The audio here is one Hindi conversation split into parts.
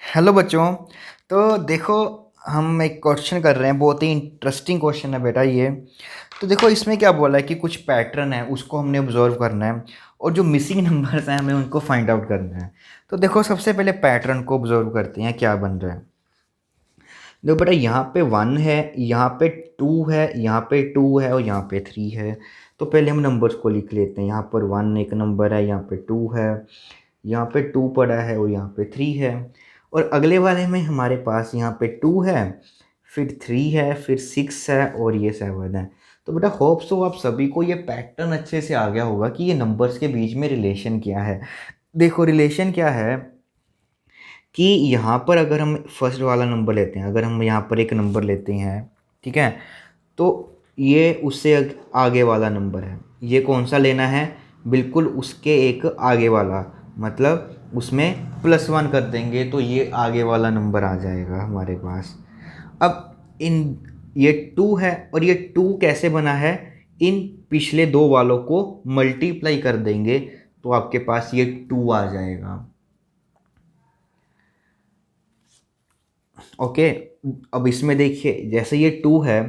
हेलो बच्चों। तो देखो, हम एक क्वेश्चन कर रहे हैं, बहुत ही इंटरेस्टिंग क्वेश्चन है बेटा ये। तो देखो इसमें क्या बोला है कि कुछ पैटर्न है उसको हमने ऑब्जर्व करना है और जो मिसिंग नंबर्स हैं हमें उनको फाइंड आउट करना है। तो देखो सबसे पहले पैटर्न को ऑब्जर्व करते हैं क्या बन रहा है। देखो बेटा, यहाँ पे 1 है, यहाँ पे 2 है, यहाँ पे 2 है और यहाँ पे 3 है। तो पहले हम नंबर्स को लिख लेते हैं। यहाँ पर 1 एक नंबर है, यहाँ पे 2 है, यहाँ पे 2 पड़ा है और यहाँ पे 3 है। और अगले वाले में हमारे पास यहाँ पे 2 है, फिर 3 है, फिर 6 है और ये 7 है। तो बेटा होप सो आप सभी को ये पैटर्न अच्छे से आ गया होगा कि ये नंबर्स के बीच में रिलेशन क्या है। देखो रिलेशन क्या है कि यहाँ पर अगर हम फर्स्ट वाला नंबर लेते हैं, अगर हम यहाँ पर एक नंबर लेते हैं, ठीक है, तो ये उससे आगे वाला नंबर है। ये कौन सा लेना है? बिल्कुल उसके एक आगे वाला, मतलब उसमें +1 कर देंगे तो ये आगे वाला नंबर आ जाएगा हमारे पास। अब इन ये 2 है और ये 2 कैसे बना है? इन पिछले दो वालों को मल्टीप्लाई कर देंगे तो आपके पास ये 2 आ जाएगा। ओके। अब इसमें देखिए जैसे ये 2 है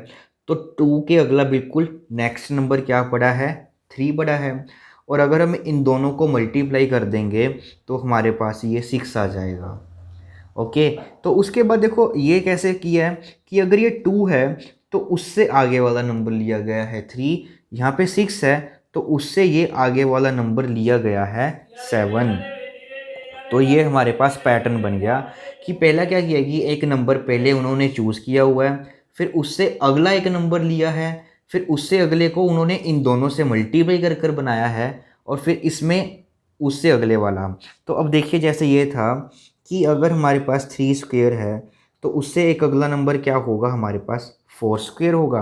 तो 2 के अगला बिल्कुल नेक्स्ट नंबर क्या पड़ा है? 3 पड़ा है। और अगर हम इन दोनों को मल्टीप्लाई कर देंगे तो हमारे पास ये 6 आ जाएगा। ओके। तो उसके बाद देखो ये कैसे किया है कि अगर ये 2 है तो उससे आगे वाला नंबर लिया गया है 3, यहाँ पे 6 है तो उससे ये आगे वाला नंबर लिया गया है 7। तो ये हमारे पास पैटर्न बन गया कि पहला क्या किया कि एक नंबर पहले उन्होंने चूज़ किया हुआ है, फिर उससे अगला एक नंबर लिया है, फिर उससे अगले को उन्होंने इन दोनों से मल्टीप्लाई कर कर बनाया है और फिर इसमें उससे अगले वाला। तो अब देखिए जैसे ये था कि अगर हमारे पास 3 स्क्वेयर है तो उससे एक अगला नंबर क्या होगा हमारे पास? 4 स्क्वेयर होगा।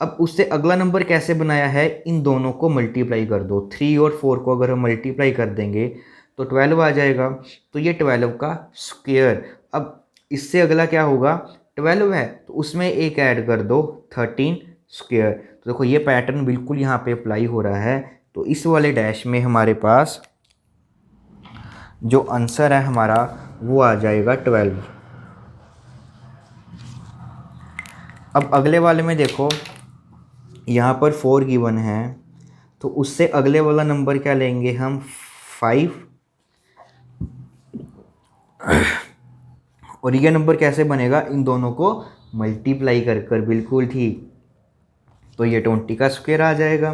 अब उससे अगला नंबर कैसे बनाया है? इन दोनों को मल्टीप्लाई कर दो, 3 और 4 को अगर हम मल्टीप्लाई कर देंगे तो 12 आ जाएगा। तो ये 12 का स्क्वेयर। अब इससे अगला क्या होगा? 12 है तो उसमें एक ऐड कर दो, 13 स्क्वेयर। तो देखो ये पैटर्न बिल्कुल यहाँ पे अप्लाई हो रहा है। तो इस वाले डैश में हमारे पास जो आंसर है हमारा वो आ जाएगा 12। अब अगले वाले में देखो, यहाँ पर 4 गिवन है तो उससे अगले वाला नंबर क्या लेंगे हम? 5। और ये नंबर कैसे बनेगा? इन दोनों को मल्टीप्लाई कर कर, बिल्कुल ठीक। तो ये 20 का स्क्वायर आ जाएगा।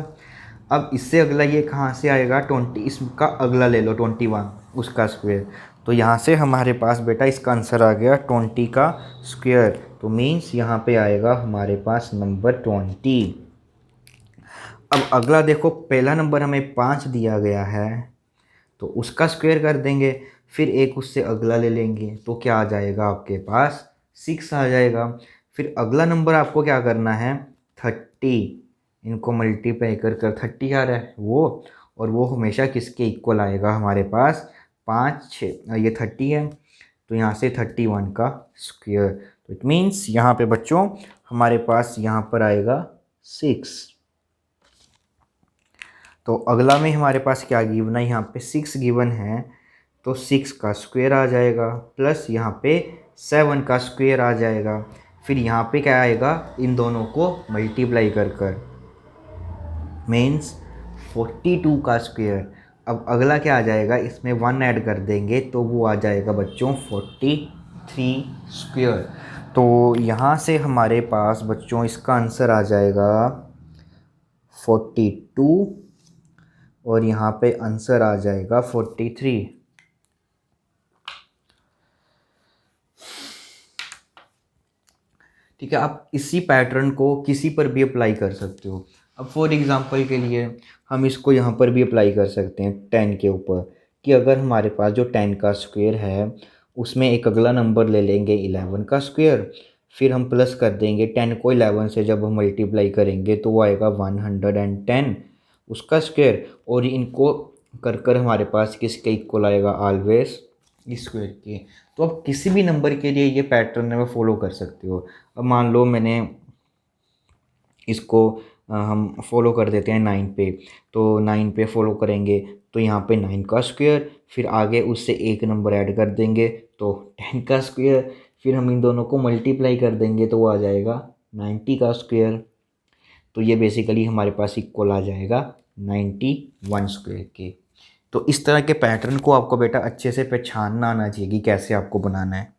अब इससे अगला ये कहाँ से आएगा? 20, इसका अगला ले लो 21, उसका स्क्वायर। तो यहाँ से हमारे पास बेटा इसका आंसर आ गया 20 का स्क्वायर। तो मीन्स यहाँ पे आएगा हमारे पास नंबर 20। अब अगला देखो, पहला नंबर हमें 5 दिया गया है तो उसका स्क्वायर कर देंगे, फिर एक उससे अगला ले लेंगे तो क्या आ जाएगा आपके पास? 6 आ जाएगा। फिर अगला नंबर आपको क्या करना है? 30। इनको मल्टीप्लाई कर कर 30 आ रहा है वो, और वो हमेशा किसके इक्वल आएगा हमारे पास? 5 6, ये 30 है तो यहाँ से 31 का स्क्वायर। तो इट मीन्स यहाँ पे बच्चों हमारे पास यहाँ पर आएगा 6। तो अगला में हमारे पास क्या गिवन है? यहाँ पे 6 गिवन है तो 6 का स्क्वायर आ जाएगा, प्लस यहाँ पे 7 का स्क्वायर आ जाएगा। फिर यहाँ पे क्या आएगा? इन दोनों को मल्टीप्लाई कर कर, मीन्स 42 का स्क्वायर। अब अगला क्या आ जाएगा? इसमें 1 ऐड कर देंगे तो वो आ जाएगा बच्चों 43 स्क्वायर। तो यहाँ से हमारे पास बच्चों इसका आंसर आ जाएगा 42 और यहाँ पे आंसर आ जाएगा 43। ठीक है, आप इसी पैटर्न को किसी पर भी अप्लाई कर सकते हो। अब फॉर एग्जांपल के लिए हम इसको यहाँ पर भी अप्लाई कर सकते हैं 10 के ऊपर, कि अगर हमारे पास जो 10 का स्क्वायर है उसमें एक अगला नंबर ले लेंगे 11 का स्क्वायर, फिर हम प्लस कर देंगे 10 को 11 से, जब हम मल्टीप्लाई करेंगे तो वो आएगा 110 उसका स्क्वायर। और इनको कर कर हमारे पास किसके इक्वल आएगा? ऑलवेज स्क्वायर के। तो आप किसी भी नंबर के लिए ये पैटर्न है वो फॉलो कर सकते हो। अब मान लो मैंने इसको हम फॉलो कर देते हैं 9 पे, तो 9 पे फॉलो करेंगे तो यहाँ पे 9 का स्क्वायर, फिर आगे उससे एक नंबर ऐड कर देंगे तो 10 का स्क्वायर, फिर हम इन दोनों को मल्टीप्लाई कर देंगे तो वो आ जाएगा 90 का स्क्वायर। तो ये बेसिकली हमारे पास इक्वल आ जाएगा 91 स्क्वायर के। तो इस तरह के पैटर्न को आपको बेटा अच्छे से पहचानना आना चाहिए कि कैसे आपको बनाना है।